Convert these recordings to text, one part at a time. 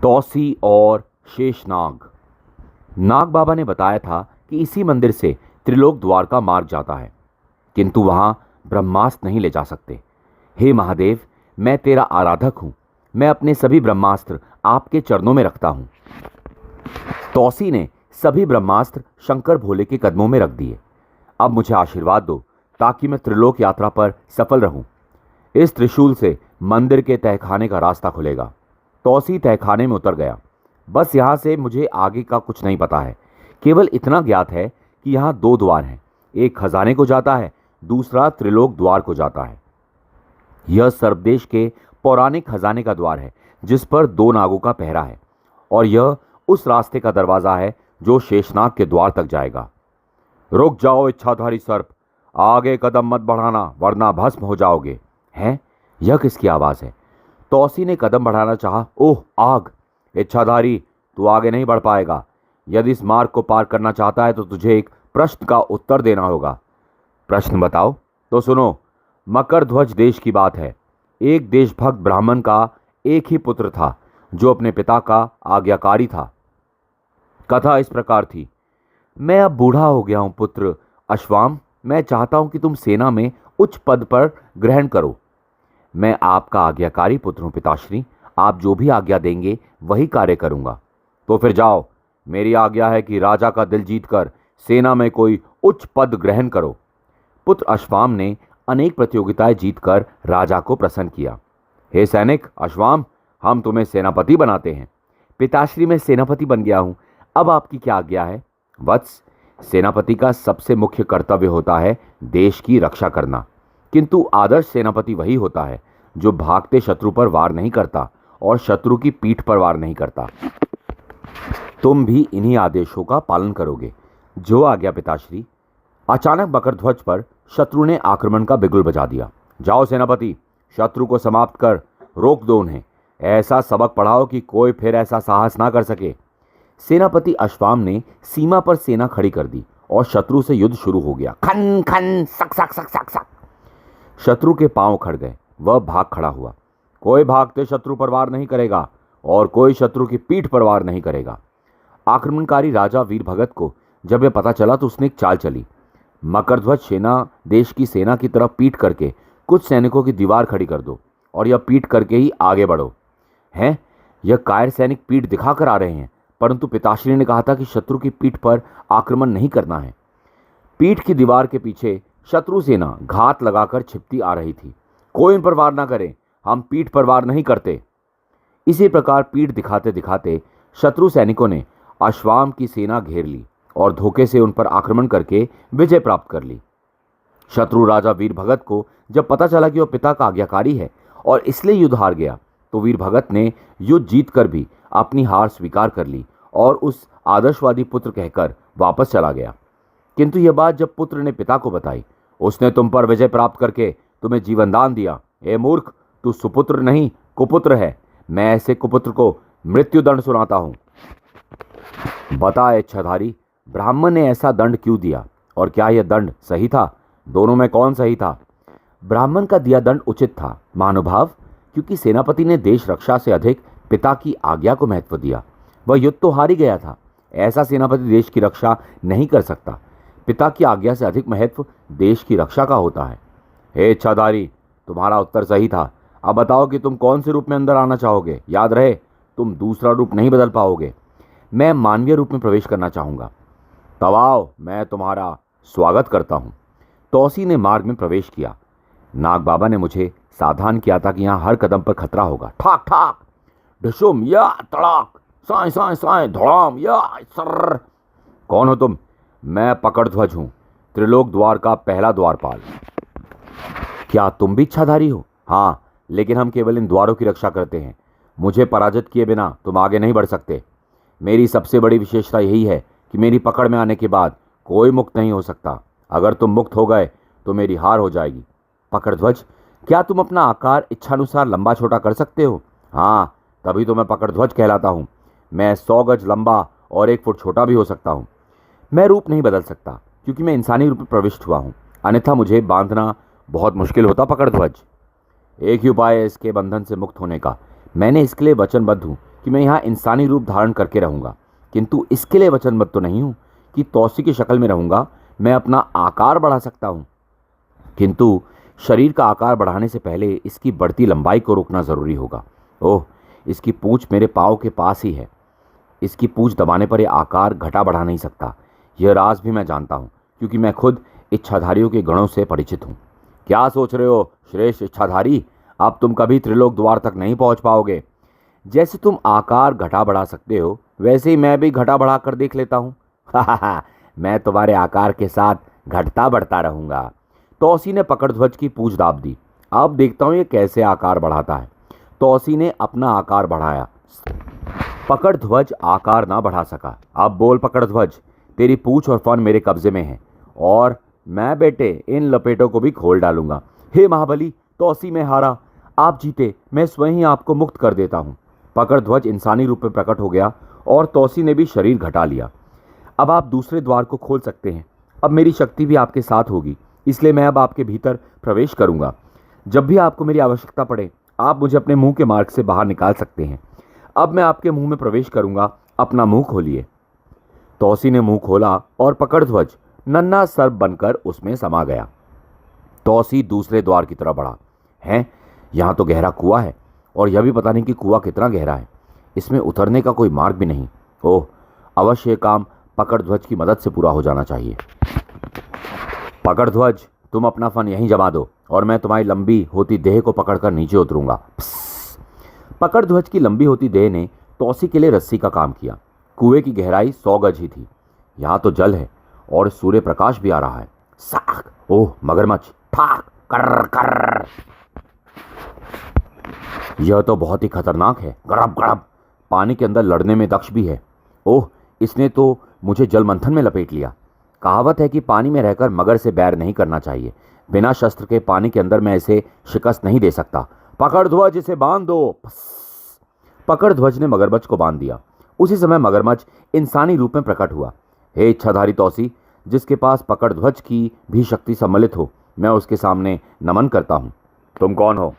तौसी और शेषनाग। नाग बाबा ने बताया था कि इसी मंदिर से त्रिलोक द्वार का मार्ग जाता है, किंतु वहां ब्रह्मास्त्र नहीं ले जा सकते। हे महादेव, मैं तेरा आराधक हूं। मैं अपने सभी ब्रह्मास्त्र आपके चरणों में रखता हूं। तौसी ने सभी ब्रह्मास्त्र शंकर भोले के कदमों में रख दिए। अब मुझे आशीर्वाद दो ताकि मैं त्रिलोक यात्रा पर सफल रहूं। इस त्रिशूल से मंदिर के तहखाने का रास्ता खुलेगा। तौसी तहखाने में उतर गया। बस यहाँ से मुझे आगे का कुछ नहीं पता है। केवल इतना ज्ञात है कि यहाँ दो द्वार हैं, एक खजाने को जाता है, दूसरा त्रिलोक द्वार को जाता है। यह सर्वदेश के पौराणिक खजाने का द्वार है जिस पर दो नागों का पहरा है, और यह उस रास्ते का दरवाजा है जो शेषनाग के द्वार तक जाएगा। रुक जाओ इच्छाधारी सर्प, आगे कदम मत बढ़ाना वरना भस्म हो जाओगे। हैं? यह किसकी आवाज़ है? तौसी ने कदम बढ़ाना चाहा। ओह आग! इच्छाधारी, तू आगे नहीं बढ़ पाएगा। यदि इस मार्ग को पार करना चाहता है तो तुझे एक प्रश्न का उत्तर देना होगा। प्रश्न बताओ। तो सुनो, मकर ध्वज देश की बात है। एक देशभक्त ब्राह्मण का एक ही पुत्र था जो अपने पिता का आज्ञाकारी था। कथा इस प्रकार थी। मैं अब बूढ़ा हो गया हूं पुत्र अश्वाम। मैं चाहता हूं कि तुम सेना में उच्च पद पर ग्रहण करो। मैं आपका आज्ञाकारी पुत्र हूं पिताश्री। आप जो भी आज्ञा देंगे वही कार्य करूंगा। तो फिर जाओ, मेरी आज्ञा है कि राजा का दिल जीतकर सेना में कोई उच्च पद ग्रहण करो। पुत्र अश्वाम ने अनेक प्रतियोगिताएं जीतकर राजा को प्रसन्न किया। हे सैनिक अश्वाम, हम तुम्हें सेनापति बनाते हैं। पिताश्री, मैं सेनापति बन गया हूं। अब आपकी क्या आज्ञा है? वत्स, सेनापति का सबसे मुख्य कर्तव्य होता है देश की रक्षा करना, किंतु आदर्श सेनापति वही होता है जो भागते शत्रु पर वार नहीं करता और शत्रु की पीठ पर वार नहीं करता। तुम भी इन्हीं आदेशों का पालन करोगे। जो आज्ञा पिताश्री। अचानक मकरध्वज पर शत्रु ने आक्रमण का बिगुल बजा दिया। जाओ सेनापति, शत्रु को समाप्त कर रोक दो उन्हें। ऐसा सबक पढ़ाओ कि कोई फिर ऐसा साहस ना कर सके। सेनापति अश्वाम ने सीमा पर सेना खड़ी कर दी और शत्रु से युद्ध शुरू हो गया। खन खन सक सक सक सक सक। शत्रु के पांव खड़ गए। वह भाग खड़ा हुआ। कोई भागते शत्रु पर वार नहीं करेगा और कोई शत्रु की पीठ पर वार नहीं करेगा। आक्रमणकारी राजा वीरभगत को जब यह पता चला तो उसने एक चाल चली। मकरध्वज सेना देश की सेना की तरफ पीठ करके कुछ सैनिकों की दीवार खड़ी कर दो और यह पीठ करके ही आगे बढ़ो। हैं? यह कायर सैनिक पीठ दिखाकर आ रहे हैं, परंतु पिताश्री ने कहा था कि शत्रु की पीठ पर आक्रमण नहीं करना है। पीठ की दीवार के पीछे शत्रु सेना घात लगाकर छिपती आ रही थी। कोई इन पर वार ना करे, हम पीठ पर वार नहीं करते। इसी प्रकार पीठ दिखाते दिखाते शत्रु सैनिकों ने अश्वाम की सेना घेर ली और धोखे से उन पर आक्रमण करके विजय प्राप्त कर ली। शत्रु राजा वीरभगत को जब पता चला कि वह पिता का आज्ञाकारी है और इसलिए युद्ध हार गया, तो वीरभगत ने युद्ध जीतकर भी अपनी हार स्वीकार कर ली और उस आदर्शवादी पुत्र कहकर वापस चला गया। किंतु यह बात जब पुत्र ने पिता को बताई, उसने तुम पर विजय प्राप्त करके तुम्हें जीवन दान दिया। ए मूर्ख, तू सुपुत्र नहीं कुपुत्र है। मैं ऐसे कुपुत्र को मृत्युदंड सुनाता हूं। बता इच्छाधारी, ब्राह्मण ने ऐसा दंड क्यों दिया और क्या यह दंड सही था? दोनों में कौन सही था? ब्राह्मण का दिया दंड उचित था महानुभाव, क्योंकि सेनापति ने देश रक्षा से अधिक पिता की आज्ञा को महत्व दिया। वह युद्ध तो हार ही गया था। ऐसा सेनापति देश की रक्षा नहीं कर सकता। पिता की आज्ञा से अधिक महत्व देश की रक्षा का होता है। हे इच्छाधारी, तुम्हारा उत्तर सही था। अब बताओ कि तुम कौन से रूप में अंदर आना चाहोगे। याद रहे, तुम दूसरा रूप नहीं बदल पाओगे। मैं मानवीय रूप में प्रवेश करना चाहूँगा। तब आओ, मैं तुम्हारा स्वागत करता हूँ। तौसी ने मार्ग में प्रवेश किया। नाग बाबा ने मुझे सावधान किया था कि यहाँ हर कदम पर खतरा होगा। ठाक ठाक ढुशुम या तड़ाक, साए साए साए धड़ाम या सर। कौन हो तुम? मैं पकड़ध्वज हूँ, त्रिलोक द्वार का पहला द्वारपाल। क्या तुम भी इच्छाधारी हो? हाँ, लेकिन हम केवल इन द्वारों की रक्षा करते हैं। मुझे पराजित किए बिना तुम आगे नहीं बढ़ सकते। मेरी सबसे बड़ी विशेषता यही है कि मेरी पकड़ में आने के बाद कोई मुक्त नहीं हो सकता। अगर तुम मुक्त हो गए तो मेरी हार हो जाएगी। पकड़ध्वज, क्या तुम अपना आकार इच्छानुसार लंबा छोटा कर सकते हो? हाँ, तभी तो मैं पकड़ध्वज कहलाता हूँ। मैं 100 गज लंबा और 1 फुट छोटा भी हो सकता हूँ। मैं रूप नहीं बदल सकता क्योंकि मैं इंसानी रूप में प्रविष्ट हुआ हूँ, अन्यथा मुझे बांधना बहुत मुश्किल होता। पकड़ध्वज, एक ही उपाय है इसके बंधन से मुक्त होने का। मैंने इसके लिए वचनबद्ध हूँ कि मैं यहाँ इंसानी रूप धारण करके रहूँगा, किंतु इसके लिए वचनबद्ध तो नहीं हूँ कि तौसी की शक्ल में रहूँगा। मैं अपना आकार बढ़ा सकता हूँ, किंतु शरीर का आकार बढ़ाने से पहले इसकी बढ़ती लंबाई को रोकना ज़रूरी होगा। ओह, इसकी पूँछ मेरे पाँव के पास ही है। इसकी पूँछ दबाने पर यह आकार घटा बढ़ा नहीं सकता। यह राज भी मैं जानता हूँ, क्योंकि मैं खुद इच्छाधारियों के गणों से परिचित हूँ। क्या सोच रहे हो श्रेष्ठ इच्छाधारी? अब तुम कभी त्रिलोक द्वार तक नहीं पहुँच पाओगे। जैसे तुम आकार घटा बढ़ा सकते हो, वैसे ही मैं भी घटा बढ़ा कर देख लेता हूँ। मैं तुम्हारे आकार के साथ घटता बढ़ता रहूँगा। तौसी ने पकड़ध्वज की पूँछ दाब दी। अब देखता हूँ ये कैसे आकार बढ़ाता है। तौसी ने अपना आकार बढ़ाया। पकड़ध्वज आकार ना बढ़ा सका। अब बोल पकड़ध्वज, तेरी पूँछ और फन मेरे कब्जे में है, और मैं बेटे इन लपेटों को भी खोल डालूंगा। हे महाबली, तौसी में हारा, आप जीते, मैं स्वयं ही आपको मुक्त कर देता हूँ। पकड़ध्वज इंसानी रूप में प्रकट हो गया और तौसी ने भी शरीर घटा लिया। अब आप दूसरे द्वार को खोल सकते हैं। अब मेरी शक्ति भी आपके साथ होगी, इसलिए मैं अब आपके भीतर प्रवेश करूंगा। जब भी आपको मेरी आवश्यकता पड़े, आप मुझे अपने मुंह के मार्ग से बाहर निकाल सकते हैं। अब मैं आपके मुंह में प्रवेश करूंगा, अपना मुंह खोलिए। तौसी ने मुंह खोला और पकड़ध्वज नन्हा सर्प बनकर उसमें समा गया। तौसी दूसरे द्वार की तरफ बढ़ा। हैं, यहाँ तो गहरा कुआं है, और यह भी पता नहीं कि कुआं कितना गहरा है। इसमें उतरने का कोई मार्ग भी नहीं। ओह, अवश्य काम पकड़ध्वज की मदद से पूरा हो जाना चाहिए। पकड़ध्वज, तुम अपना फन यहीं जमा दो, और मैं तुम्हारी लंबी होती देह को पकड़कर नीचे उतरूंगा। पकड़ध्वज की लंबी होती देह ने तौसी के लिए रस्सी का काम किया। कुएं की गहराई 100 गज ही थी। यहाँ तो जल है और सूर्य प्रकाश भी आ रहा है। साख, ओह मगरमच्छ, ठाक कर कर। यह तो बहुत ही खतरनाक है। गड़ब गड़ब, पानी के अंदर लड़ने में दक्ष भी है। ओह, इसने तो मुझे जल मंथन में लपेट लिया। कहावत है कि पानी में रहकर मगर से बैर नहीं करना चाहिए। बिना शस्त्र के पानी के अंदर मैं इसे शिकस्त नहीं दे सकता। पकड़ध्वज, इसे बांध दो। पकड़ध्वज ने मगरमच्छ को बांध दिया। उसी समय मगरमच्छ इंसानी रूप में प्रकट हुआ। हे इच्छाधारी तौसी, जिसके पास पकड़ध्वज की भी शक्ति सम्मिलित हो, मैं उसके सामने नमन करता हूँ। तुम कौन हो?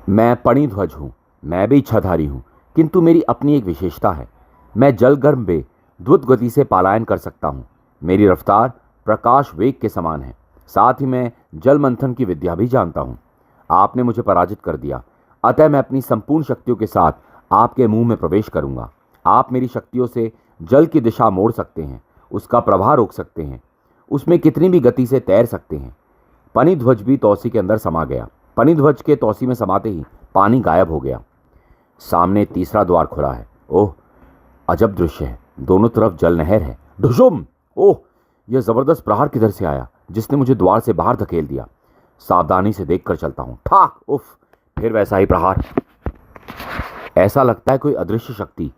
मैं पणिध्वज हूँ। मैं भी इच्छाधारी हूँ, किंतु मेरी अपनी एक विशेषता है। मैं जलगर्भ में द्रुत गति से पलायन कर सकता हूँ। मेरी रफ्तार प्रकाश वेग के समान है। साथ ही मैं जल मंथन की विद्या भी जानता हूँ। आपने मुझे पराजित कर दिया, अतः मैं अपनी संपूर्ण शक्तियों के साथ आपके मुंह में प्रवेश करूंगा। आप मेरी शक्तियों से जल की दिशा मोड़ सकते हैं, उसका प्रवाह रोक सकते हैं, उसमें कितनी भी गति से तैर सकते हैं। पणिध्वज भी तौसी के अंदर समा गया। पणिध्वज के तौसी में समाते ही पानी गायब हो गया। सामने तीसरा द्वार खुला है। ओह, अजब दृश्य है। दोनों तरफ जल नहर है। ढुशुम! ओह, यह जबरदस्त प्रहार किधर से आया, जिसने मुझे द्वार से बाहर धकेल दिया। सावधानी से देखकर चलता हूं। ठाक! उफ! फिर वैसा ही प्रहार। ऐसा लगता है कोई अदृश्य शक्ति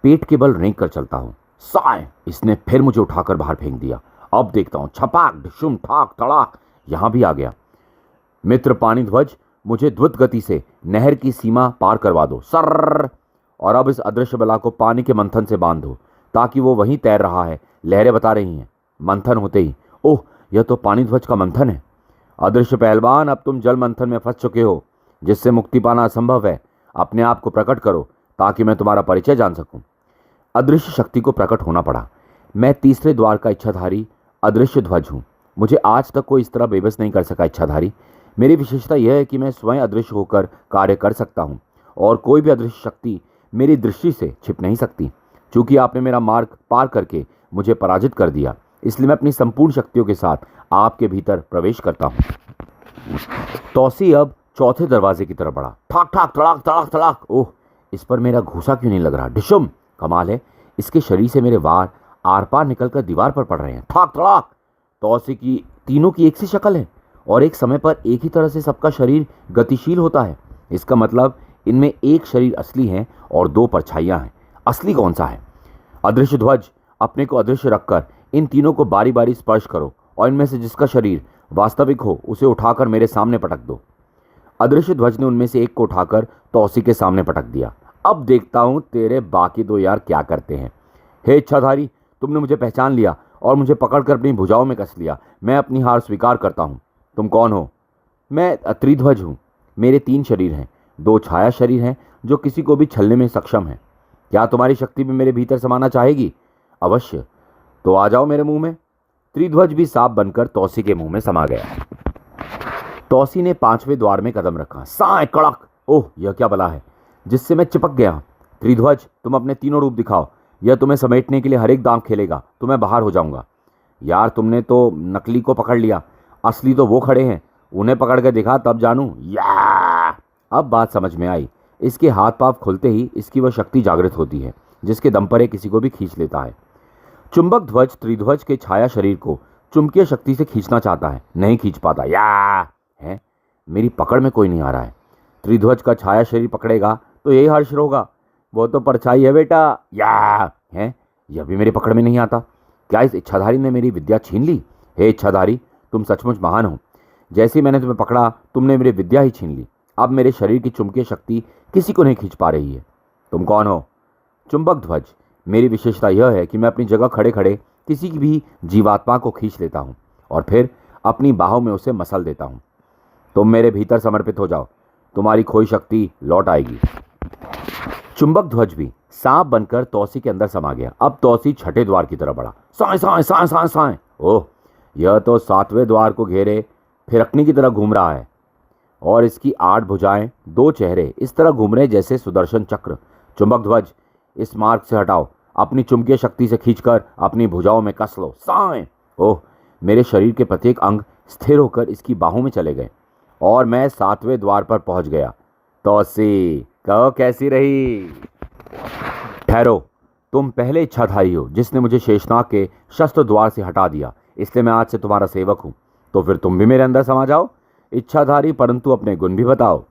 पेट के बल रेंक कर चलता हूं। साय! इसने फिर मुझे उठाकर बाहर फेंक दिया। अब देखता हूं। छपाक! ढुशुम! ठाक! तड़ाक! यहां भी आ गया। मित्र पाणिध्वज, मुझे द्रुत गति से नहर की सीमा पार करवा दो। सर्र! और अब इस अदृश्य बला को पानी के मंथन से बांध दो, ताकि वो वहीं तैर रहा है। लहरें बता रही हैं। मंथन होते ही, ओह, यह तो पाणिध्वज का मंथन है। अदृश्य पहलवान, अब तुम जल मंथन में फंस चुके हो, जिससे मुक्ति पाना असंभव है। अपने आप को प्रकट करो, ताकि मैं तुम्हारा परिचय जान सकूं। अदृश्य शक्ति को प्रकट होना पड़ा। मैं तीसरे द्वार का इच्छाधारी अदृश्य ध्वज हूँ। मुझे आज तक कोई इस तरह बेबस नहीं कर सका इच्छाधारी। मेरी विशेषता यह है कि मैं स्वयं अदृश्य होकर कार्य कर सकता हूँ, और कोई भी अदृश्य शक्ति मेरी दृष्टि से छिप नहीं सकती। चूंकि आपने मेरा मार्ग पार करके मुझे पराजित कर दिया, इसलिए मैं अपनी संपूर्ण शक्तियों के साथ आपके भीतर प्रवेश करता हूँ। तौसी अब चौथे दरवाजे की तरफ बढ़ा। ठाक ठाक तड़ाक तड़ाक तड़ाक। ओह, इस पर मेरा घूसा क्यों नहीं लग रहा? डिशुम! कमाल है, इसके शरीर से मेरे वार आर पार निकलकर दीवार पर पड़ रहे हैं। ठाक तड़ाक। तौसी की तीनों की एक सी शक्ल है, और एक समय पर एक ही तरह से सबका शरीर गतिशील होता है। इसका मतलब इनमें एक शरीर असली है और दो परछाइयां हैं। असली कौन सा है? अदृश्य ध्वज, अपने को अदृश्य रखकर इन तीनों को बारी बारी स्पर्श करो, और इनमें से जिसका शरीर वास्तविक हो उसे उठाकर मेरे सामने पटक दो। अदृश्य ध्वज ने उनमें से एक को उठाकर तौसी के सामने पटक दिया। अब देखता हूं तेरे बाकी दो यार क्या करते हैं। हे इच्छाधारी, तुमने मुझे पहचान लिया और मुझे पकड़कर अपनी भुजाओं में कस लिया। मैं अपनी हार स्वीकार करता हूं। तुम कौन हो? मैं त्रिध्वज हूं। मेरे 3 शरीर हैं, दो छाया शरीर हैं जो किसी को भी छलने में सक्षम हैं। क्या तुम्हारी शक्ति भी मेरे भीतर समाना चाहेगी? अवश्य, तो आ जाओ मेरे मुंह में। त्रिध्वज भी सांप बनकर तौसी के मुंह में समा गया। तौसी ने 5वें द्वार में कदम रखा। साए कड़क! ओह, यह क्या बला है जिससे मैं चिपक गया। त्रिध्वज, तुम अपने तीनों रूप दिखाओ। यह तुम्हें समेटने के लिए हर एक दांव खेलेगा, तो मैं बाहर हो जाऊंगा। यार, तुमने तो नकली को पकड़ लिया, असली तो वो खड़े हैं। उन्हें पकड़ के दिखा, तब जानू। या! अब बात समझ में आई। इसके हाथ पांव खुलते ही इसकी वह शक्ति जागृत होती है जिसके दम पर ये किसी को भी खींच लेता है। चुंबक ध्वज त्रिध्वज के छाया शरीर को चुंबकीय शक्ति से खींचना चाहता है, नहीं खींच पाता। या है, मेरी पकड़ में कोई नहीं आ रहा है। त्रिध्वज का छाया शरीर पकड़ेगा तो यही हर्ष होगा। वो तो परछाई है बेटा। या है, यह भी मेरी पकड़ में नहीं आता। क्या इस इच्छाधारी ने मेरी विद्या छीन ली? हे इच्छाधारी, तुम सचमुच महान हो। जैसे ही मैंने तुम्हें पकड़ा, तुमने मेरी विद्या ही छीन ली। अब मेरे शरीर की चुंबकीय शक्ति किसी को नहीं खींच पा रही है। तुम कौन हो? चुंबक ध्वज, मेरी विशेषता यह है कि मैं अपनी जगह खड़े खड़े किसी की भी जीवात्मा को खींच लेता हूँ और फिर अपनी बाहों में उसे मसल देता हूँ। तुम मेरे भीतर समर्पित हो जाओ, तुम्हारी खोई शक्ति लौट आएगी। चुंबक ध्वज भी सांप बनकर तौसी के अंदर समा गया। अब तौसी 6ठे द्वार की तरफ बढ़ा। साए साए साए साए साए! ओह, यह तो 7वें द्वार को घेरे फिरकनी की तरह घूम रहा है और इसकी 8 भुजाएं, 2 चेहरे इस तरह घूम रहे जैसे सुदर्शन चक्र। चुंबक ध्वज, इस मार्ग से हटाओ, अपनी चुंबकीय शक्ति से खींचकर अपनी भुजाओं में कस लो। साए! ओह, मेरे शरीर के प्रत्येक अंग स्थिर होकर इसकी बाहों में चले गए और मैं 7वें द्वार पर पहुंच गया। तौसी, कहो कैसी रही? ठहरो, तुम पहले इच्छाधारी हो जिसने मुझे शेषनाग के शस्त्र द्वार से हटा दिया, इसलिए मैं आज से तुम्हारा सेवक हूँ। तो फिर तुम भी मेरे अंदर समा जाओ। इच्छाधारी, परंतु अपने गुण भी बताओ।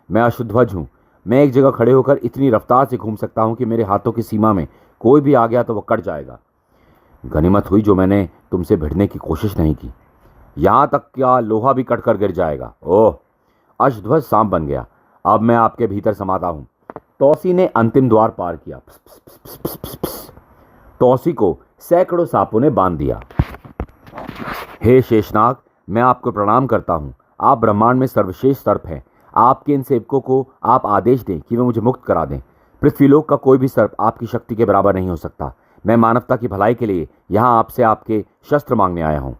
मैं अशुध्वज हूँ। मैं एक जगह खड़े होकर इतनी रफ्तार से घूम सकता हूँ कि मेरे हाथों की सीमा में कोई भी आ गया तो वह कट जाएगा। गनीमत हुई जो मैंने तुमसे भिड़ने की कोशिश नहीं की। यहाँ तक क्या लोहा भी कट कर गिर जाएगा। ओह, अशध्वज सांप बन गया। अब मैं आपके भीतर समाता हूँ। तौसी ने अंतिम द्वार पार किया। तौसी को सैकड़ों सांपों ने बांध दिया। हे शेषनाग, मैं आपको प्रणाम करता हूँ। आप ब्रह्मांड में सर्वश्रेष्ठ सर्प हैं। आपके इन सेवकों को आप आदेश दें कि वे मुझे मुक्त करा दें। पृथ्वीलोक का कोई भी सर्प आपकी शक्ति के बराबर नहीं हो सकता। मैं मानवता की भलाई के लिए यहाँ आपसे आपके शस्त्र मांगने आया हूँ।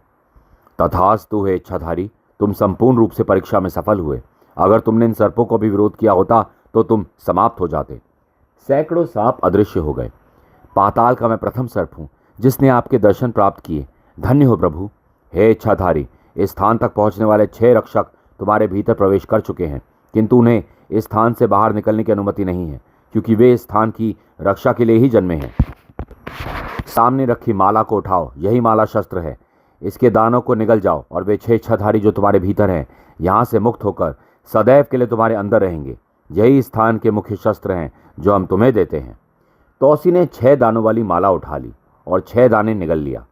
तथास्तु हे इच्छाधारी, तुम संपूर्ण रूप से परीक्षा में सफल हुए। अगर तुमने इन सर्पों को भी विरोध किया होता तो तुम समाप्त हो जाते। सैकड़ों सांप अदृश्य हो गए। पाताल का मैं प्रथम सर्प हूँ जिसने आपके दर्शन प्राप्त किए। धन्य हो प्रभु। हे इच्छाधारी, इस स्थान तक पहुँचने वाले 6 रक्षक तुम्हारे भीतर प्रवेश कर चुके हैं, किंतु उन्हें इस स्थान से बाहर निकलने की अनुमति नहीं है, क्योंकि वे इस स्थान की रक्षा के लिए ही जन्मे हैं। सामने रखी माला को उठाओ, यही माला शस्त्र है। इसके दानों को निगल जाओ और वे 6 इच्छाधारी जो तुम्हारे भीतर हैं यहाँ से मुक्त होकर सदैव के लिए तुम्हारे अंदर रहेंगे। यही स्थान के मुख्य शस्त्र हैं जो हम तुम्हें देते हैं। तौसी ने 6 दानों वाली माला उठा ली और 6 दाने निगल लिया।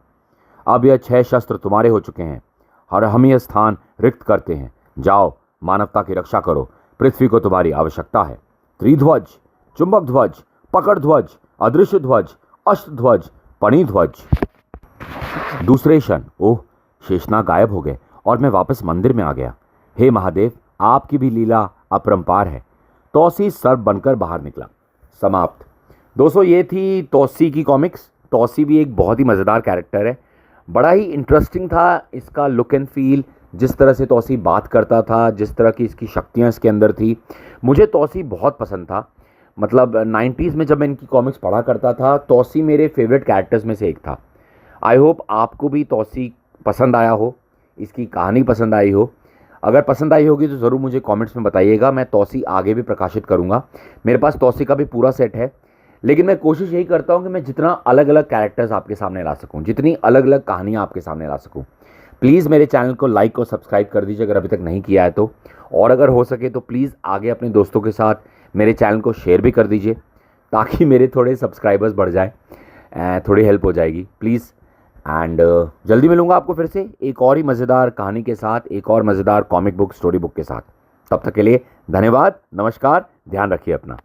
अब यह 6 शस्त्र तुम्हारे हो चुके हैं और हम यह स्थान रिक्त करते हैं। जाओ, मानवता की रक्षा करो। पृथ्वी को तुम्हारी आवश्यकता है। त्रिध्वज, चुंबक ध्वज, पकड़ ध्वज, अदृश्य ध्वज, अष्टध्वज, पणिध्वज। दूसरे क्षण ओह, शेषनाग गायब हो गए और मैं वापस मंदिर में आ गया। हे महादेव, आपकी भी लीला अपरंपार है। तौसी सर्प बनकर बाहर निकला। समाप्त। दोस्तों, ये थी तौसी की कॉमिक्स। तौसी भी एक बहुत ही मज़ेदार कैरेक्टर है। बड़ा ही इंटरेस्टिंग था इसका लुक एंड फील, जिस तरह से तौसी बात करता था, जिस तरह की इसकी शक्तियाँ इसके अंदर थी। मुझे तौसी बहुत पसंद था। मतलब 90s में जब मैं इनकी कॉमिक्स पढ़ा करता था, तौसी मेरे फेवरेट कैरेक्टर्स में से एक था। आई होप आपको भी तौसी पसंद आया हो, इसकी कहानी पसंद आई हो। अगर पसंद आई होगी तो ज़रूर मुझे कमेंट्स में बताइएगा। मैं तौसी आगे भी प्रकाशित करूँगा। मेरे पास तौसी का भी पूरा सेट है, लेकिन मैं कोशिश यही करता हूँ कि मैं जितना अलग अलग कैरेक्टर्स आपके सामने ला सकूँ, जितनी अलग अलग कहानियाँ आपके सामने ला सकूँ। प्लीज़ मेरे चैनल को लाइक और सब्सक्राइब कर दीजिए अगर अभी तक नहीं किया है तो। और अगर हो सके तो प्लीज़ आगे अपने दोस्तों के साथ मेरे चैनल को शेयर भी कर दीजिए, ताकि मेरे थोड़े सब्सक्राइबर्स बढ़ जाए, थोड़ी हेल्प हो जाएगी प्लीज़। एंड जल्दी मिलूँगा आपको फिर से एक और ही मज़ेदार कहानी के साथ, एक और मज़ेदार कॉमिक बुक, स्टोरी बुक के साथ। तब तक के लिए धन्यवाद, नमस्कार, ध्यान रखिए अपना।